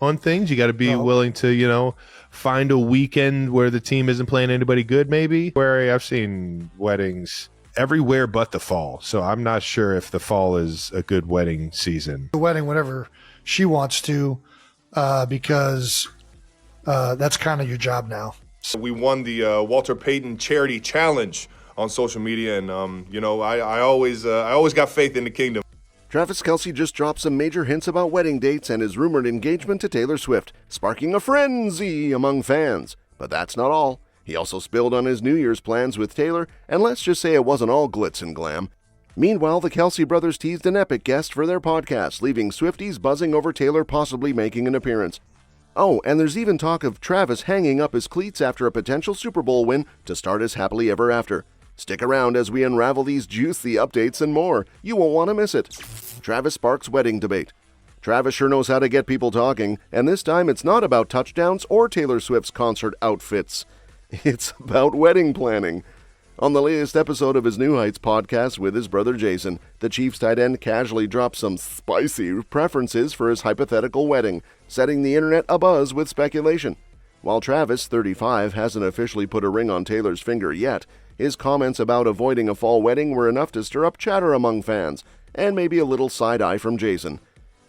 on things. You got to be willing to, find a weekend where the team isn't playing anybody good, maybe. Where I've seen weddings everywhere but the fall. So I'm not sure if the fall is a good wedding season. The wedding whenever she wants to, because that's kind of your job now. We won the Walter Payton Charity Challenge on social media, and I always got faith in the kingdom. Travis Kelce just dropped some major hints about wedding dates and his rumored engagement to Taylor Swift, sparking a frenzy among fans. But that's not all. He also spilled on his New Year's plans with Taylor, and let's just say it wasn't all glitz and glam. Meanwhile, the Kelce brothers teased an epic guest for their podcast, leaving Swifties buzzing over Taylor possibly making an appearance. Oh, and there's even talk of Travis hanging up his cleats after a potential Super Bowl win to start his happily ever after. Stick around as we unravel these juicy updates and more. You won't want to miss it. Travis sparks wedding debate. Travis sure knows how to get people talking, and this time it's not about touchdowns or Taylor Swift's concert outfits. It's about wedding planning. On the latest episode of his New Heights podcast with his brother Jason, the Chiefs tight end casually dropped some spicy preferences for his hypothetical wedding, setting the internet abuzz with speculation. While Travis, 35, hasn't officially put a ring on Taylor's finger yet, his comments about avoiding a fall wedding were enough to stir up chatter among fans, and maybe a little side-eye from Jason.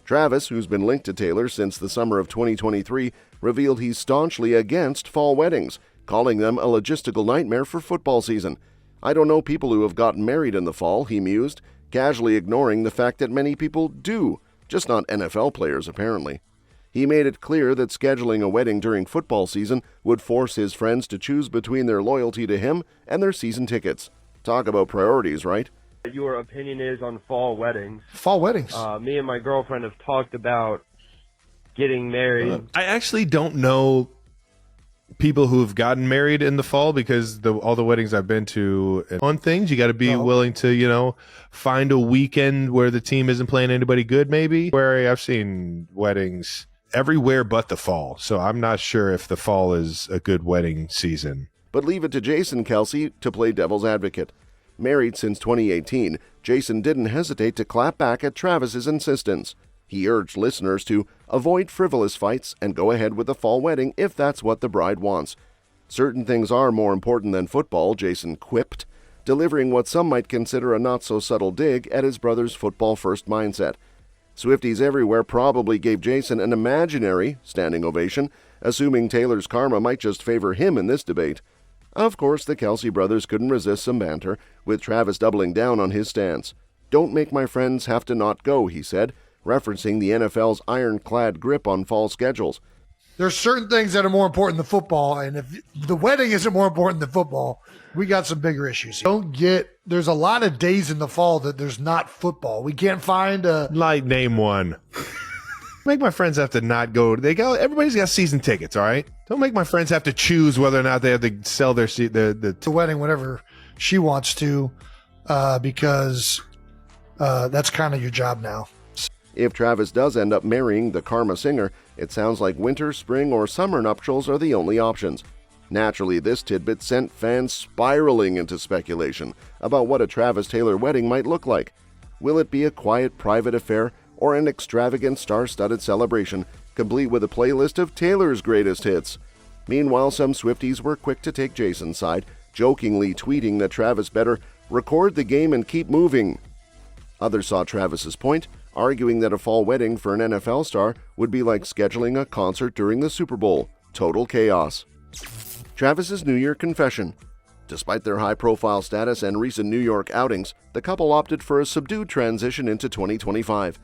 Travis, who's been linked to Taylor since the summer of 2023, revealed he's staunchly against fall weddings, calling them a logistical nightmare for football season. I don't know people who have gotten married in the fall, he mused, casually ignoring the fact that many people do, just not NFL players apparently. He made it clear that scheduling a wedding during football season would force his friends to choose between their loyalty to him and their season tickets. Talk about priorities, right? Your opinion is on fall weddings. Fall weddings. Me and my girlfriend have talked about getting married. I actually don't know people who have gotten married in the fall because all the weddings I've been to on things, you got to be willing to, find a weekend where the team isn't playing anybody good, maybe. Where I've seen weddings everywhere but the fall. So I'm not sure if the fall is a good wedding season. But leave it to Jason Kelce to play devil's advocate. Married since 2018, Jason didn't hesitate to clap back at Travis's insistence. He urged listeners to avoid frivolous fights and go ahead with a fall wedding if that's what the bride wants. Certain things are more important than football, Jason quipped, delivering what some might consider a not-so-subtle dig at his brother's football-first mindset. Swifties everywhere probably gave Jason an imaginary standing ovation, assuming Taylor's karma might just favor him in this debate. Of course, the Kelce brothers couldn't resist some banter, with Travis doubling down on his stance. "Don't make my friends have to not go," he said, referencing the NFL's ironclad grip on fall schedules. There's certain things that are more important than football, and if the wedding isn't more important than football, we got some bigger issues. There's a lot of days in the fall that there's not football. We can't find a... Name one. Make my friends have to not go. Everybody's got season tickets, all right? Don't make my friends have to choose whether or not they have to sell their the wedding whenever she wants to, because that's kind of your job now. If Travis does end up marrying the Karma singer, it sounds like winter, spring, or summer nuptials are the only options. Naturally, this tidbit sent fans spiraling into speculation about what a Travis Taylor wedding might look like. Will it be a quiet, private affair or an extravagant, star-studded celebration, complete with a playlist of Taylor's greatest hits? Meanwhile, some Swifties were quick to take Jason's side, jokingly tweeting that Travis better record the game and keep moving. Others saw Travis's point, arguing that a fall wedding for an NFL star would be like scheduling a concert during the Super Bowl. Total chaos. Travis's New Year confession. Despite their high-profile status and recent New York outings, the couple opted for a subdued transition into 2025.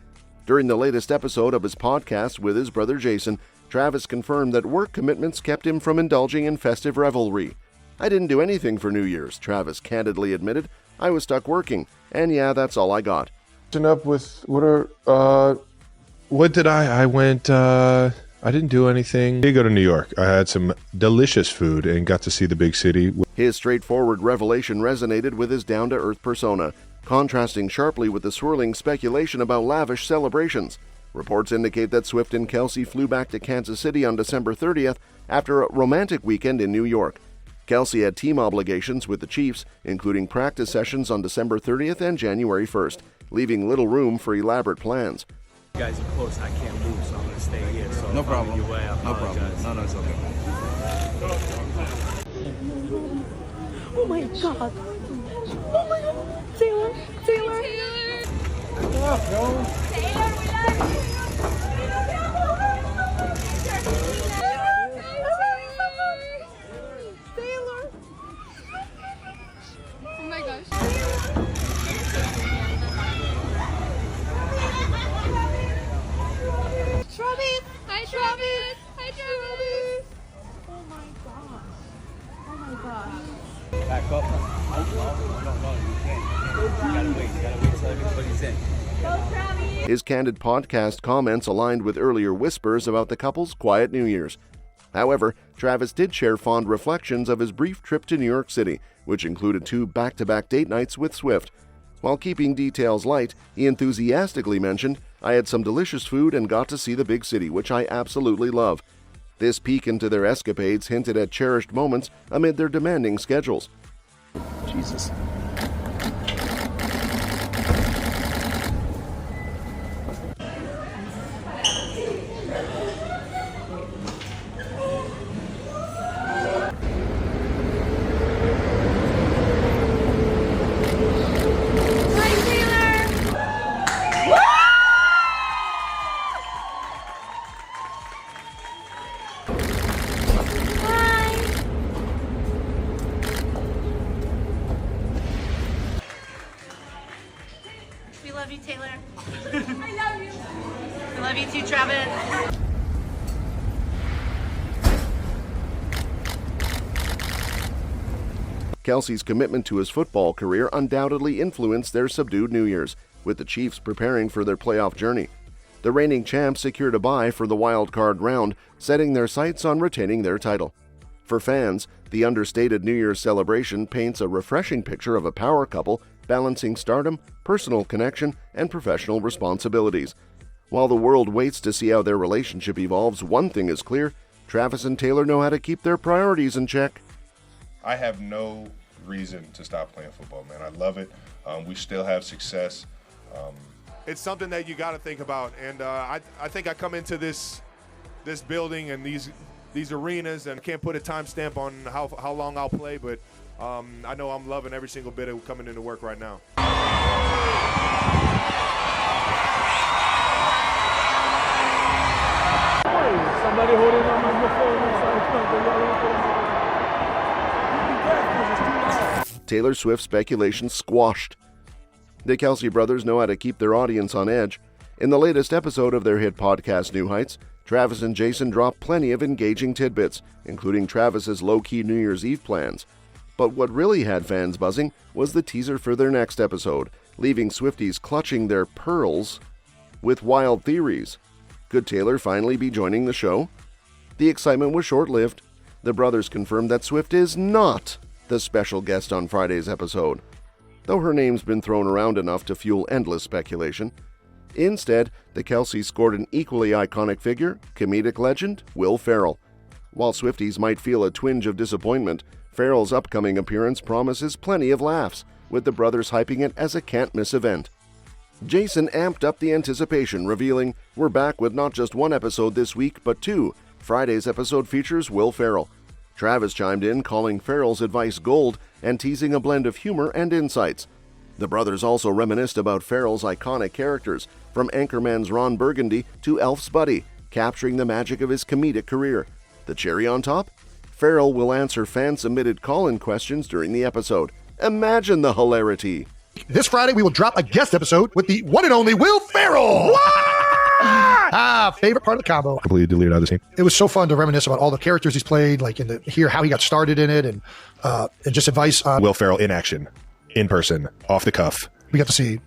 During the latest episode of his podcast with his brother Jason, Travis confirmed that work commitments kept him from indulging in festive revelry. "I didn't do anything for New Year's," Travis candidly admitted. "I was stuck working, and yeah, that's all I got." Up with what did I went I didn't do anything. I did go to New York. I had some delicious food and got to see the big city. His straightforward revelation resonated with his down-to-earth persona, contrasting sharply with the swirling speculation about lavish celebrations. Reports indicate that Swift and Kelce flew back to Kansas City on December 30th after a romantic weekend in New York. Kelce had team obligations with the Chiefs, including practice sessions on December 30th and January 1st, leaving little room for elaborate plans. You guys are close, I can't move, so I'm going to stay here. So No problem. No problem. No, it's okay. Oh my god. Oh my god. Taylor. Taylor. What's up, bro? Taylor, we love you. Taylor. Oh my gosh. Travis. Hi, Travis. Hi, Travis. Oh my gosh. Oh my gosh. Back up. No, you can't. You gotta wait till everybody's in. Go, Travis. His candid podcast comments aligned with earlier whispers about the couple's quiet New Year's. However, Travis did share fond reflections of his brief trip to New York City, which included 2 back-to-back date nights with Swift. While keeping details light, he enthusiastically mentioned, "I had some delicious food and got to see the big city, which I absolutely love." This peek into their escapades hinted at cherished moments amid their demanding schedules. Jesus. We love you, Taylor. I love you. We love you too, Travis. Kelce's commitment to his football career undoubtedly influenced their subdued New Year's, with the Chiefs preparing for their playoff journey. The reigning champs secured a bye for the wild card round, setting their sights on retaining their title. For fans, the understated New Year's celebration paints a refreshing picture of a power couple balancing stardom, personal connection, and professional responsibilities. While the world waits to see how their relationship evolves, one thing is clear: Travis and Taylor know how to keep their priorities in check. I have no reason to stop playing football, man. I love it. We still have success. It's something that you got to think about, and I think I come into this building and these arenas, and I can't put a timestamp on how long I'll play, but I know I'm loving every single bit of coming into work right now. Somebody holding on my phone. Taylor Swift speculation squashed. The Kelce brothers know how to keep their audience on edge. In the latest episode of their hit podcast New Heights, Travis and Jason dropped plenty of engaging tidbits, including Travis's low-key New Year's Eve plans. But what really had fans buzzing was the teaser for their next episode, leaving Swifties clutching their pearls with wild theories. Could Taylor finally be joining the show? The excitement was short-lived. The brothers confirmed that Swift is not the special guest on Friday's episode, though her name's been thrown around enough to fuel endless speculation. Instead, the Kelces scored an equally iconic figure, comedic legend Will Ferrell. While Swifties might feel a twinge of disappointment, Ferrell's upcoming appearance promises plenty of laughs, with the brothers hyping it as a can't-miss event. Jason amped up the anticipation, revealing, "We're back with not just one episode this week, but 2. Friday's episode features Will Ferrell." Travis chimed in, calling Ferrell's advice gold and teasing a blend of humor and insights. The brothers also reminisced about Ferrell's iconic characters, from Anchorman's Ron Burgundy to Elf's Buddy, capturing the magic of his comedic career. The cherry on top? Ferrell will answer fan-submitted call-in questions during the episode. Imagine the hilarity! This Friday, we will drop a guest episode with the one and only Will Ferrell. Favorite part of the combo. Completely deleted out of the scene. It was so fun to reminisce about all the characters he's played, like hear how he got started in it, and just advice on. Will Ferrell in action, in person, off the cuff. We got to see,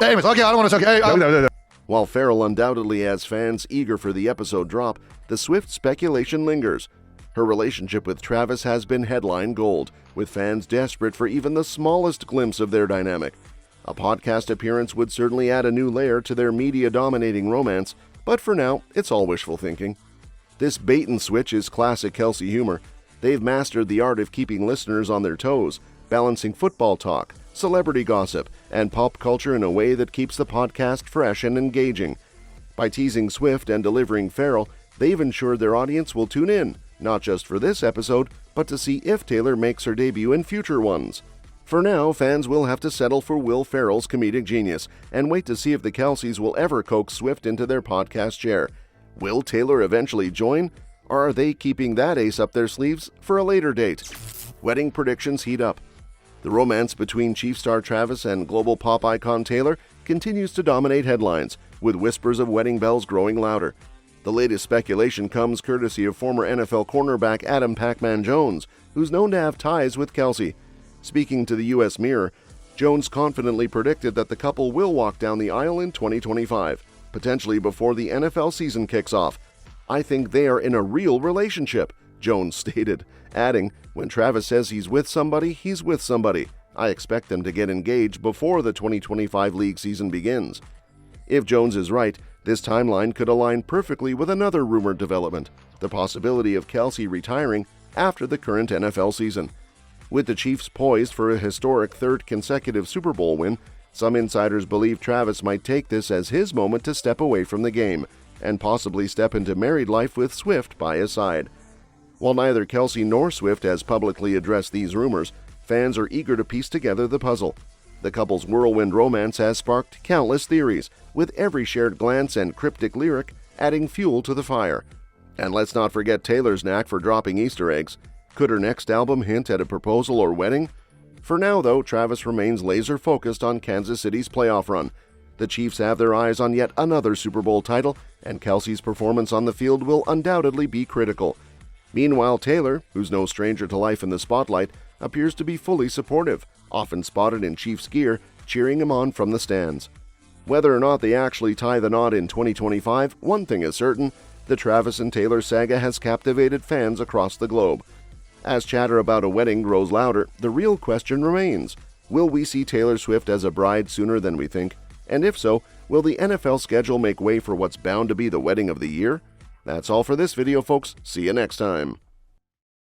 Anyways, okay, I don't want to talk. Hey, No. While Ferrell undoubtedly has fans eager for the episode drop, the Swift speculation lingers. Her relationship with Travis has been headline gold, with fans desperate for even the smallest glimpse of their dynamic. A podcast appearance would certainly add a new layer to their media-dominating romance, but for now, it's all wishful thinking. This bait and switch is classic Kelce humor. They've mastered the art of keeping listeners on their toes, balancing football talk, celebrity gossip, and pop culture in a way that keeps the podcast fresh and engaging. By teasing Swift and delivering Farrell, they've ensured their audience will tune in, not just for this episode, but to see if Taylor makes her debut in future ones. For now, fans will have to settle for Will Ferrell's comedic genius and wait to see if the Kelces will ever coax Swift into their podcast chair. Will Taylor eventually join, or are they keeping that ace up their sleeves for a later date? Wedding predictions heat up. The romance between Chief star Travis and global pop icon Taylor continues to dominate headlines, with whispers of wedding bells growing louder. The latest speculation comes courtesy of former NFL cornerback Adam "Pac-Man" Jones, who's known to have ties with Kelce. Speaking to the U.S. Mirror, Jones confidently predicted that the couple will walk down the aisle in 2025, potentially before the NFL season kicks off. "I think they are in a real relationship," Jones stated, adding, "When Travis says he's with somebody, he's with somebody. I expect them to get engaged before the 2025 league season begins." If Jones is right, this timeline could align perfectly with another rumored development, the possibility of Kelce retiring after the current NFL season. With the Chiefs poised for a historic third consecutive Super Bowl win, some insiders believe Travis might take this as his moment to step away from the game and possibly step into married life with Swift by his side. While neither Kelce nor Swift has publicly addressed these rumors, fans are eager to piece together the puzzle. The couple's whirlwind romance has sparked countless theories, with every shared glance and cryptic lyric adding fuel to the fire. And let's not forget Taylor's knack for dropping Easter eggs. Could her next album hint at a proposal or wedding? For now, though, Travis remains laser-focused on Kansas City's playoff run. The Chiefs have their eyes on yet another Super Bowl title, and Kelce's performance on the field will undoubtedly be critical. Meanwhile, Taylor, who's no stranger to life in the spotlight, appears to be fully supportive, often spotted in Chiefs gear, cheering him on from the stands. Whether or not they actually tie the knot in 2025, one thing is certain: the Travis and Taylor saga has captivated fans across the globe. As chatter about a wedding grows louder, the real question remains: will we see Taylor Swift as a bride sooner than we think? And if so, will the NFL schedule make way for what's bound to be the wedding of the year? That's all for this video, folks. See you next time.